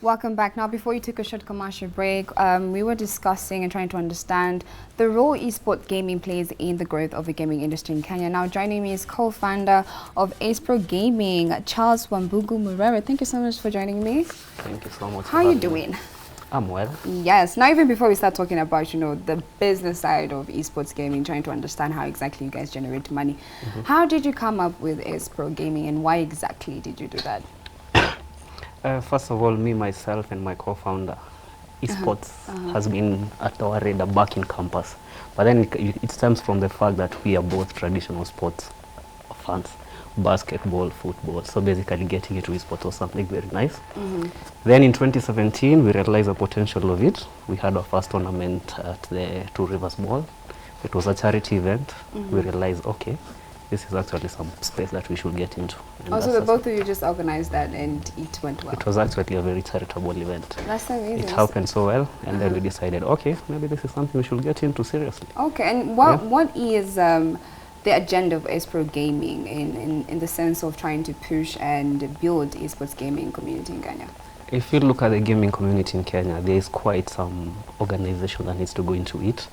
Welcome back. Now, before you took a short commercial break, we were discussing and trying to understand the role esports gaming plays in the growth of the gaming industry in Kenya. Now, joining me is co-founder of eSports Gaming, Charles Wambugu Murera. Thank you so much for joining me. Thank you so much. How are you doing? I'm well. Yes. Now, even before we start talking about, the business side of esports gaming, trying to understand how exactly you guys generate money, how did you come up with eSports Gaming and why exactly did you do that? First of all, me, myself, and my co-founder, eSports has been at our radar back in campus. But then it stems from the fact that we are both traditional sports fans, basketball, football. So basically getting into eSports was something very nice. Then in 2017, we realized the potential of it. We had our first tournament at the Two Rivers Mall. It was a charity event. We realized, okay, this is actually some space that we should get into. And also, the both of you just organized that and it went well. It was actually a very charitable event. That's amazing. It happened so well, and then we decided, okay, maybe this is something we should get into seriously. Okay, and what is the agenda of eSports Gaming in the sense of trying to push and build eSports gaming community in Kenya? If you look at the gaming community in Kenya, there is quite some organization that needs to go into it.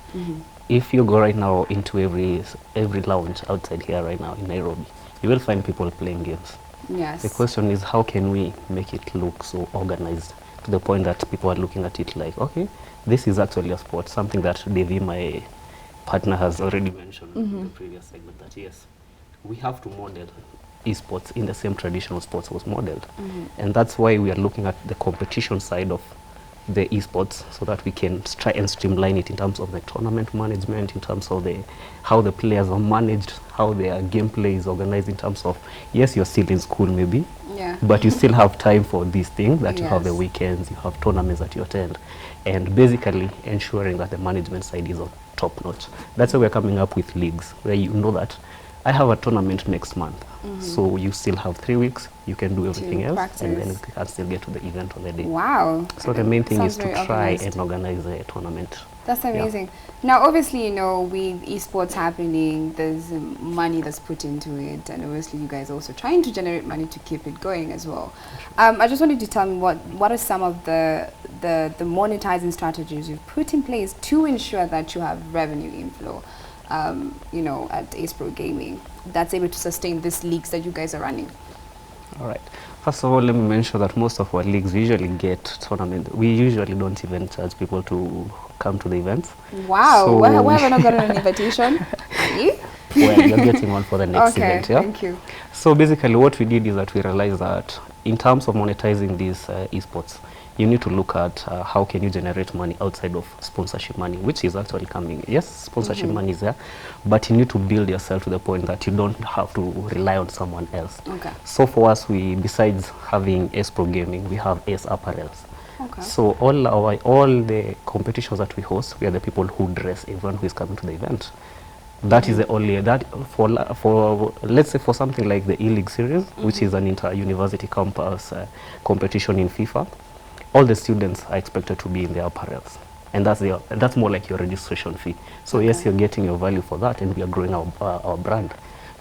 If you go right now into every lounge outside here right now in Nairobi, you will find people playing games. Yes. The question is, how can we make it look so organized to the point that people are looking at it like, okay, this is actually a sport, something that Devi, my partner, has already mentioned in the previous segment, that yes, we have to model esports in the same traditional sports was modeled. And that's why we are looking at the competition side of the esports, so that we can try and streamline it in terms of the tournament management, in terms of how the players are managed, how their gameplay is organized, in terms of, yes, you're still in school maybe, but you still have time for these things, that you have the weekends, you have tournaments that you attend, and basically ensuring that the management side is on top notch. That's why we're coming up with leagues, where you know that I have a tournament next month, so you still have 3 weeks, you can do everything else, and then you can still get to the event on the day. Wow. So the main thing is to try and organize a tournament. That's amazing. Now, obviously, with esports happening, there's money that's put into it, and obviously you guys are also trying to generate money to keep it going as well. I just wanted to tell me what are some of the monetizing strategies you've put in place to ensure that you have revenue inflow, at eSports Gaming, that's able to sustain these leagues that you guys are running? All right. First of all, let me mention that most of our leagues usually get tournament. We usually don't even charge people to come to the events. Wow. So why have I not gotten an invitation? Well, you're getting one for the next event. Yeah? Thank you. So basically what we did is that we realized that in terms of monetizing these esports, you need to look at how can you generate money outside of sponsorship money, which is actually coming. Yes, sponsorship money is there, but you need to build yourself to the point that you don't have to rely on someone else. Okay. So for us, besides having eSports Gaming, we have S Apparels. Okay. So all the competitions that we host, we are the people who dress everyone who is coming to the event. That is the only, that for let's say for something like the E-League series, which is an inter-university campus competition in FIFA, all the students are expected to be in their apparels, and that's more like your registration fee. So yes, you're getting your value for that, and we are growing our brand.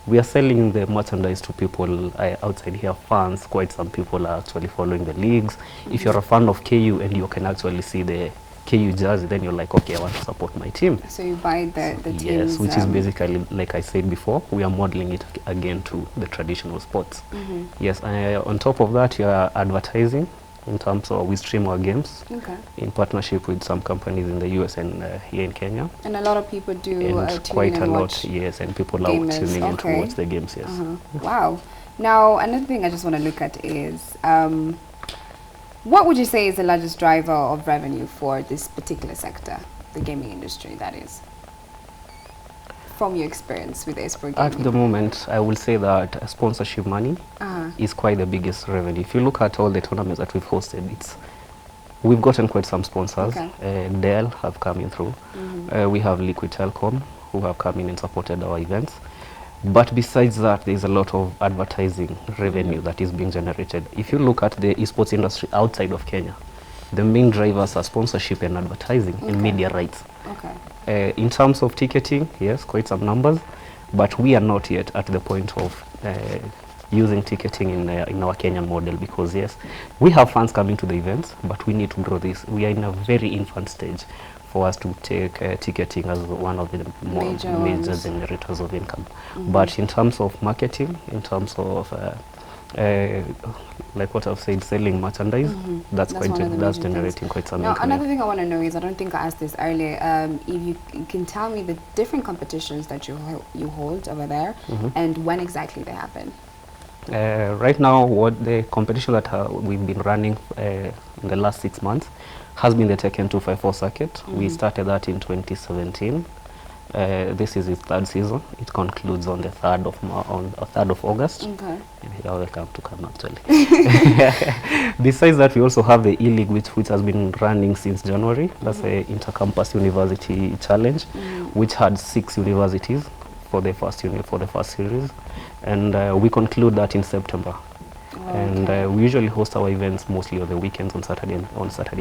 We are selling the merchandise to people outside here, fans. Quite some people are actually following the leagues. If you're a fan of KU and you can actually see the KU jersey, then you're like, okay, I want to support my team. So you buy the teams. Yes, which is basically, like I said before, we are modeling it again to the traditional sports. Yes, on top of that, you are advertising. In terms of, we stream our games in partnership with some companies in the US and here in Kenya. And a lot of people do and quite a lot, yes, and people are tuning in to watch the games, yes. Wow. Now, another thing I just want to look at is, what would you say is the largest driver of revenue for this particular sector, the gaming industry, that is? From your experience with eSports Gaming? At the moment, I will say that sponsorship money is quite the biggest revenue. If you look at all the tournaments that we've hosted, we've gotten quite some sponsors. Dell have come in through. We have Liquid Telecom, who have come in and supported our events. But besides that, there's a lot of advertising revenue that is being generated. If you look at the esports industry outside of Kenya, the main drivers are sponsorship and advertising and media rights. In terms of ticketing, yes, quite some numbers, but we are not yet at the point of using ticketing in our Kenyan model, because yes, we have fans coming to the events, but we need to grow this. We are in a very infant stage for us to take ticketing as one of the major generators of income. But in terms of marketing, in terms of like what I've said, selling merchandise, that's generating quite some income. Another thing I want to know is, I don't think I asked this earlier, if you can tell me the different competitions that you hold over there, and when exactly they happen. Right now, what the competition that we've been running in the last 6 months has been the Tekken 254 circuit. We started that in 2017. This is its 3rd season. It concludes on the 3rd of August. Okay. And you're welcome to come, actually. Besides that, we also have the E-League, which has been running since January. That's the Intercampus University Challenge, which had 6 universities for the first series, and we conclude that in September. And we usually host our events mostly on the weekends, on Saturday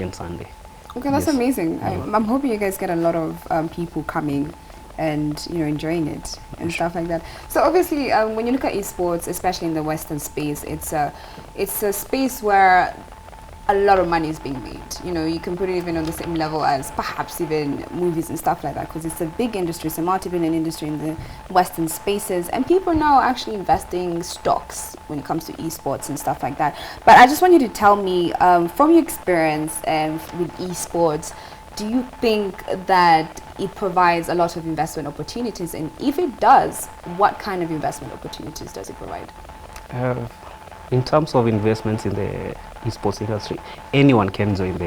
and Sunday. Okay, that's amazing. I'm hoping you guys get a lot of people coming and enjoying it and stuff like that. So obviously, when you look at esports, especially in the Western space, it's a space where a lot of money is being made. You can put it even on the same level as perhaps even movies and stuff like that, because it's a big industry, it's a multi-billion industry in the Western spaces, and people are now actually investing stocks when it comes to esports and stuff like that. But I just want you to tell me, from your experience with esports, do you think that it provides a lot of investment opportunities? And if it does, what kind of investment opportunities does it provide? In terms of investments in the esports industry, anyone can join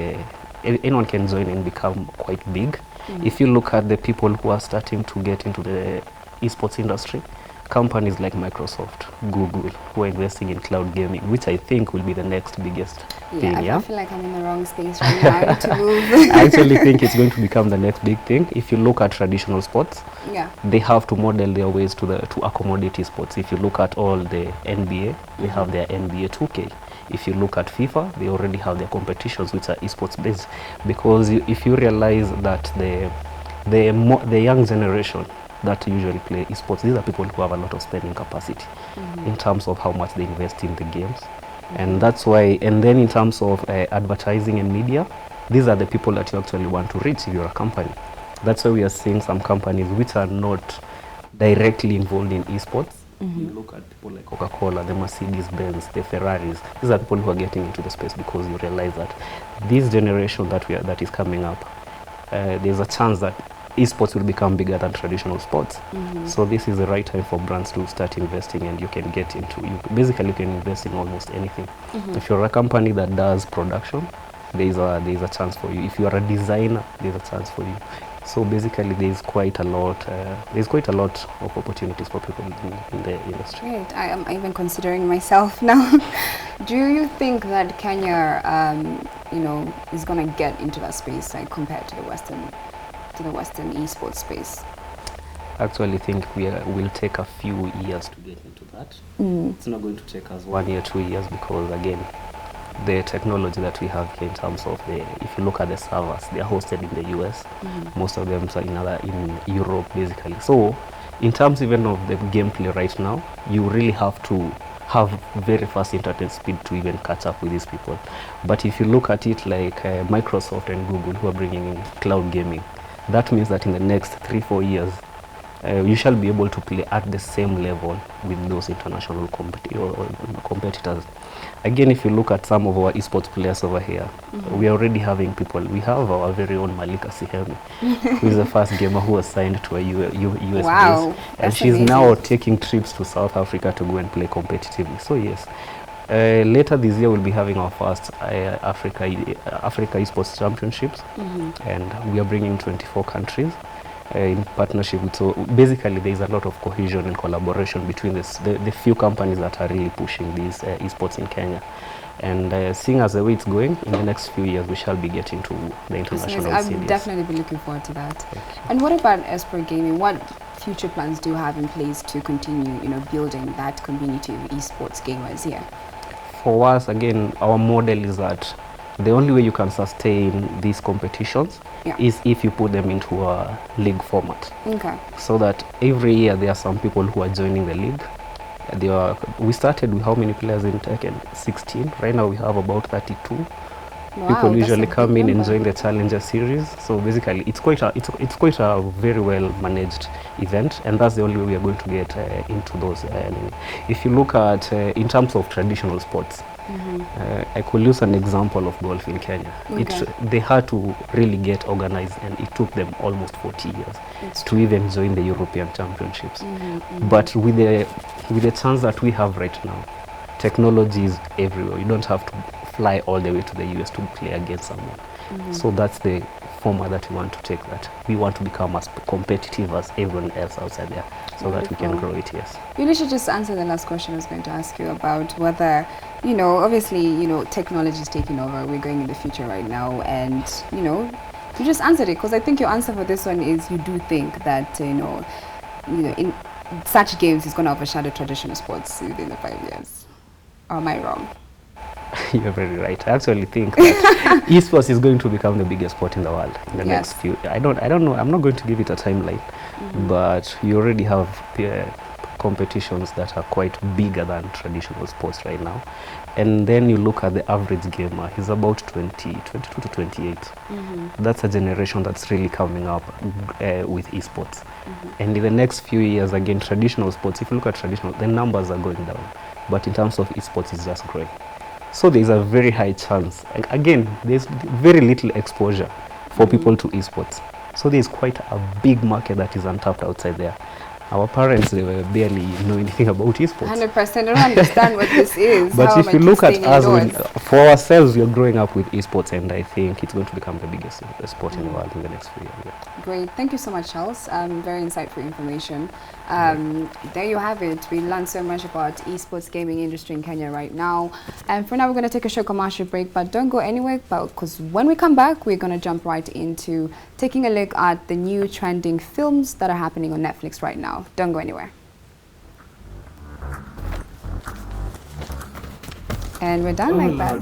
and become quite big. If you look at the people who are starting to get into the esports industry, companies like Microsoft, Google, who are investing in cloud gaming, which I think will be the next biggest thing. I feel like I'm in the wrong space right now. I need to move. I actually think it's going to become the next big thing. If you look at traditional sports, they have to model their ways to accommodate esports. If you look at all the NBA, they have their NBA 2K. If you look at FIFA, they already have their competitions which are esports based, because if you realize that the young generation that usually play esports, these are people who have a lot of spending capacity in terms of how much they invest in the games. And that's why, and then in terms of advertising and media, these are the people that you actually want to reach if you're a company. That's why we are seeing some companies which are not directly involved in esports. You look at people like Coca-Cola, the Mercedes-Benz, the Ferraris. These are people who are getting into the space because you realize that this generation that is coming up, there's a chance that esports will become bigger than traditional sports. So this is the right time for brands to start investing, and you can get into, basically you can invest in almost anything. If you're a company that does production, there's a chance for you. If you are a designer, there's a chance for you. So basically there's quite a lot of opportunities for people in the industry. Great. I am even considering myself now. Do you think that Kenya is going to get into that space, like, compared to the Western esports space? I actually think will take a few years to get into that. It's not going to take us 1 year, 2 years, because again, the technology that we have here in terms of if you look at the servers, they are hosted in the US. Most of them are in Europe, basically. So in terms even of the gameplay right now, you really have to have very fast internet speed to even catch up with these people. But if you look at it like Microsoft and Google, who are bringing in cloud gaming, that means that in the next 3-4 years, you shall be able to play at the same level with those international competitors. Again, if you look at some of our esports players over here, we are already having people. We have our very own Malika Sihemi, who is the first gamer who was signed to a US base, and she's amazing. Now taking trips to South Africa to go and play competitively. So yes, later this year we'll be having our first Africa esports championships, and we are bringing 24 countries. In partnership with, so basically there is a lot of cohesion and collaboration between the few companies that are really pushing these esports in Kenya. And seeing as the way it's going, in the next few years we shall be getting to the international I'll definitely be looking forward to that. And what about eSport Gaming? What future plans do you have in place to continue building that community of esports gamers here? For us, again, our model is that the only way you can sustain these competitions is if you put them into a league format. Okay. So that every year there are some people who are joining the league, We started with how many players in Tekken? 16. Right now we have about 32. Wow, People that's usually a big come in and number. join the Challenger series. So basically, it's quite a very well managed event, and that's the only way we are going to get into those. If you look at in terms of traditional sports, I could use an example of golf in Kenya. Okay. They had to really get organized, and it took them almost 40 years It's to true. even join the European Championships. But with the chance that we have right now, technology is everywhere. You don't have to fly all the way to the US to play against someone. So that's the format that we want to take, that we want to become as competitive as everyone else outside there, so that we can Wonderful. grow it, yes. You literally just answered the last question I was going to ask you about whether, obviously, technology is taking over. We're going in the future right now, and, you just answered it, because I think your answer for this one is you do think that, in such games is going to overshadow traditional sports within the 5 years. Or am I wrong? You're very right. I actually think that esports is going to become the biggest sport in the world in the next few. I don't know. I'm not going to give it a timeline, but you already have competitions that are quite bigger than traditional sports right now. And then you look at the average gamer, he's about 22 to 28. That's a generation that's really coming up with esports. And in the next few years, again, traditional sports, if you look at traditional, the numbers are going down. But in terms of esports, it's just growing. So there's a very high chance. Again, there's very little exposure for people to esports. So there's quite a big market that is untapped outside there. Our parents, they were barely know anything about esports. 100%. I don't understand what this is. But How if am you I look at staying us, indoors? for ourselves, we are growing up with esports, and I think it's going to become the biggest sport in the world in the next few years. Yeah. Great. Thank you so much, Charles. Very insightful information. There you have it. We learned so much about esports gaming industry in Kenya right now. And for now, we're going to take a short commercial break, but don't go anywhere, because when we come back, we're going to jump right into taking a look at the new trending films that are happening on Netflix right now. Don't go anywhere. And we're done like that.